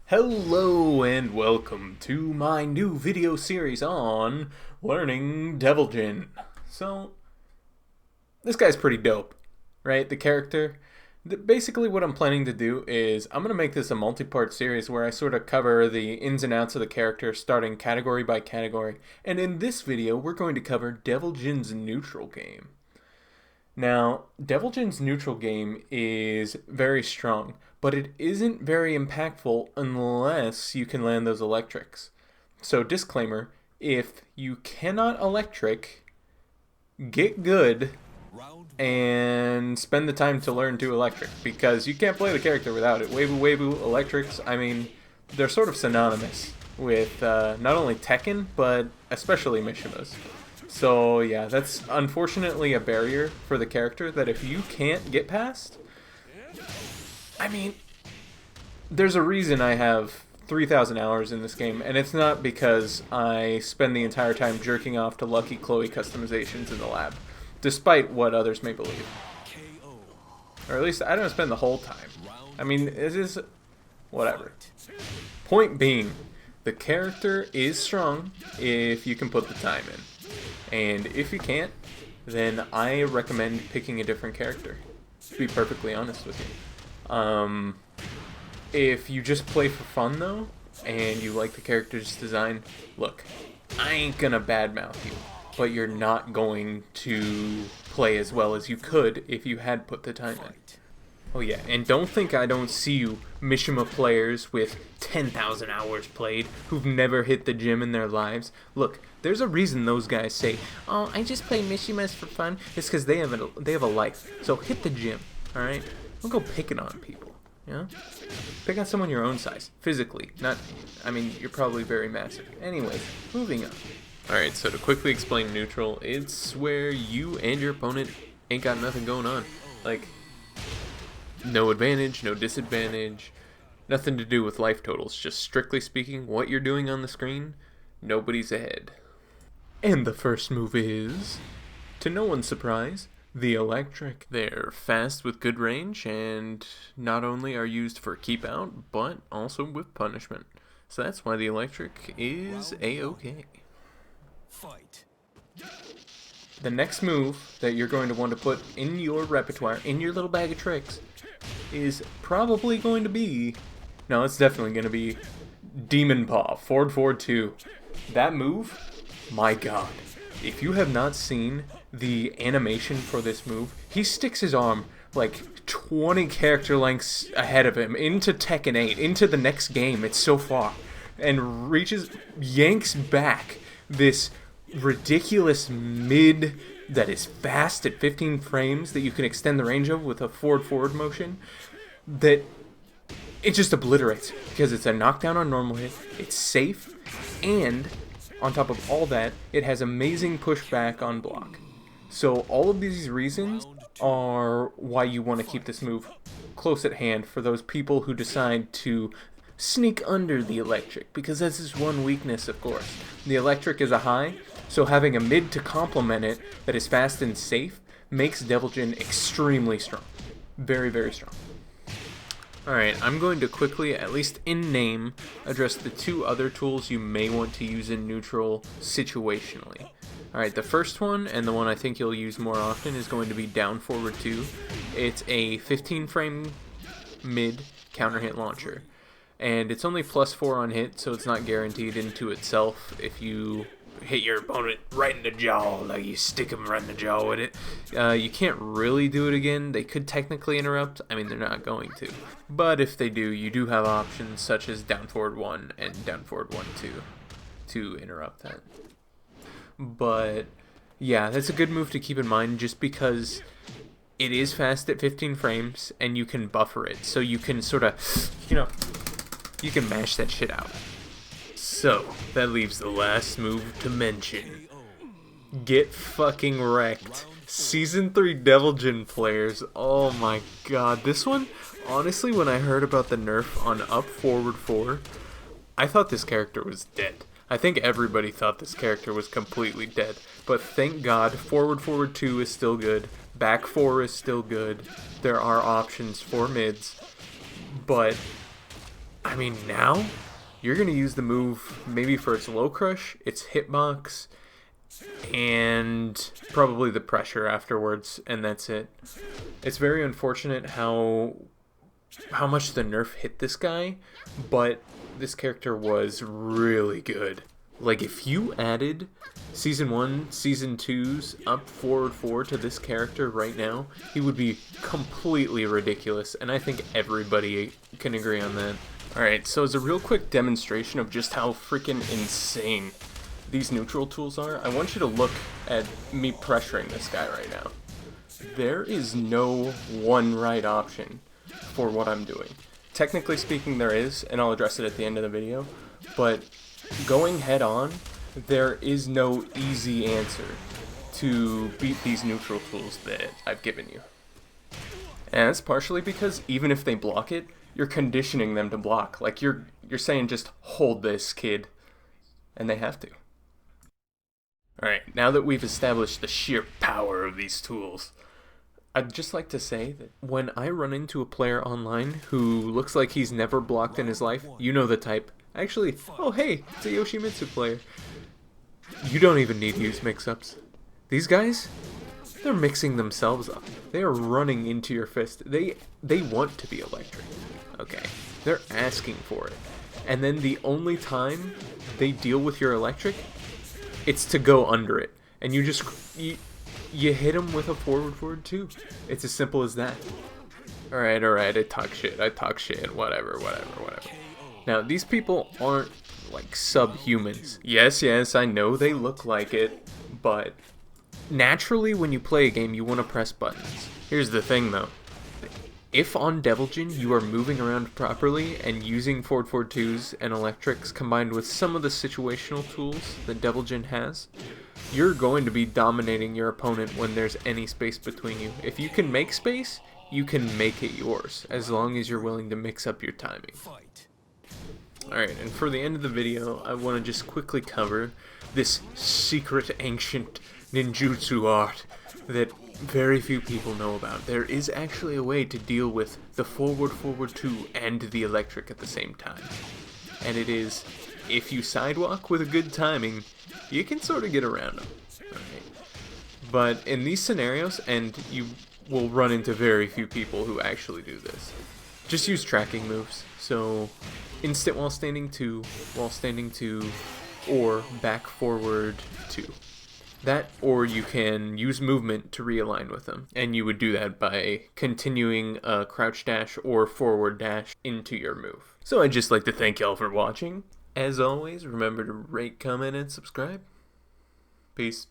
Hello and welcome to my new video series on learning Devil Jin. So, this guy's pretty dope, right? The character. Basically what I'm planning to do is I'm going to make this a multi-part series where I sort of cover the ins and outs of the character starting category by category. And in this video, we're going to cover Devil Jin's neutral game. Now, Devil Jin's neutral game is very strong, but it isn't very impactful unless you can land those electrics. So, disclaimer, if you cannot electric, get good and spend the time to learn to electric, because you can't play the character without it. Weibu Weibu electrics, I mean, they're sort of synonymous with not only Tekken, but especially Mishima's. So yeah, that's unfortunately a barrier for the character that if you can't get past, I mean, there's a reason I have 3,000 hours in this game, and it's not because I spend the entire time jerking off to Lucky Chloe customizations in the lab, despite what others may believe. Or at least I don't spend the whole time. I mean, it is whatever. Point being, the character is strong if you can put the time in. And if you can't, then I recommend picking a different character, to be perfectly honest with you. If you just play for fun, though, and you like the character's design, look, I ain't gonna badmouth you, but you're not going to play as well as you could if you had put the time in. Oh yeah, and don't think I don't see you Mishima players with 10,000 hours played who've never hit the gym in their lives. Look, there's a reason those guys say, "Oh, I just play Mishimas for fun." It's because they have a life. So hit the gym, all right? Don't go picking on people. Yeah, pick on someone your own size, physically. Not, I mean, you're probably very massive. Anyways, moving on. All right, so to quickly explain neutral, it's where you and your opponent ain't got nothing going on. Like, no advantage, no disadvantage, nothing to do with life totals. Just strictly speaking, what you're doing on the screen, nobody's ahead. And the first move is, to no one's surprise, the electric. They're fast with good range, and not only are used for keep out, but also with punishment. So that's why the electric is A-okay. Fight. The next move that you're going to want to put in your repertoire, in your little bag of tricks, is probably going to be, no, it's definitely going to be Demon Paw, forward 2. That move, my god. If you have not seen the animation for this move, he sticks his arm like 20 character lengths ahead of him into Tekken 8, into the next game, it's so far, and yanks back this ridiculous mid that is fast at 15 frames that you can extend the range of with a forward motion that it just obliterates because it's a knockdown on normal hit, it's safe, and on top of all that, it has amazing pushback on block. So all of these reasons are why you want to keep this move close at hand for those people who decide to sneak under the electric, because that's his one weakness, of course. The electric is a high, so having a mid to complement it that is fast and safe makes Devil Jin extremely strong. Very, very strong. Alright, I'm going to quickly, at least in name, address the two other tools you may want to use in neutral situationally. Alright, the first one, and the one I think you'll use more often, is going to be down forward 2. It's a 15 frame mid counter hit launcher. And it's only +4 on hit, so it's not guaranteed into itself if you hit your opponent right in the jaw, like you stick them right in the jaw with it. You can't really do it again. They could technically interrupt. I mean, they're not going to. But if they do, you do have options such as down forward 1 and down forward 1 2 to interrupt that. But yeah, that's a good move to keep in mind just because it is fast at 15 frames and you can buffer it. So you can sort of, you can mash that shit out. So, that leaves the last move to mention. Get fucking wrecked. Season 3 Devil Jin players, oh my god. This one, honestly, when I heard about the nerf on up forward 4, I thought this character was dead. I think everybody thought this character was completely dead. But thank god, forward 2 is still good. Back 4 is still good. There are options for mids. But I mean, now you're going to use the move maybe for its low crush, its hitbox, and probably the pressure afterwards, and that's it. It's very unfortunate how much the nerf hit this guy, but this character was really good. Like, if you added Season 1, Season 2's up forward 4 to this character right now, he would be completely ridiculous, and I think everybody can agree on that. Alright, so as a real quick demonstration of just how freaking insane these neutral tools are, I want you to look at me pressuring this guy right now. There is no one right option for what I'm doing. Technically speaking, there is, and I'll address it at the end of the video, but going head on, there is no easy answer to beat these neutral tools that I've given you. And it's partially because even if they block it, you're conditioning them to block. Like, you're saying, just hold this, kid. And they have to. Alright, now that we've established the sheer power of these tools, I'd just like to say that when I run into a player online who looks like he's never blocked in his life, you know the type. Actually, oh hey, it's a Yoshimitsu player. You don't even need to use mix-ups. These guys, they're mixing themselves up. They are running into your fist. They want to be electric. Okay, they're asking for it. And then the only time they deal with your electric, it's to go under it. And you just, you hit them with a forward too. It's as simple as that. Alright, I talk shit, whatever. Now, these people aren't like subhumans. Yes, I know they look like it, but naturally when you play a game, you want to press buttons. Here's the thing though. If on Devil Jin you are moving around properly and using forward 2s and electrics combined with some of the situational tools that Devil Jin has, you're going to be dominating your opponent when there's any space between you. If you can make space, you can make it yours, as long as you're willing to mix up your timing. Alright, and for the end of the video, I want to just quickly cover this secret ancient ninjutsu art that very few people know about. There is actually a way to deal with the forward 2 and the electric at the same time. And it is, if you sidewalk with a good timing, you can sort of get around them. Right? But in these scenarios, and you will run into very few people who actually do this, just use tracking moves. So, instant while standing 2, or back forward 2. That, or you can use movement to realign with them. And you would do that by continuing a crouch dash or forward dash into your move. So I'd just like to thank y'all for watching. As always, remember to rate, comment, and subscribe. Peace.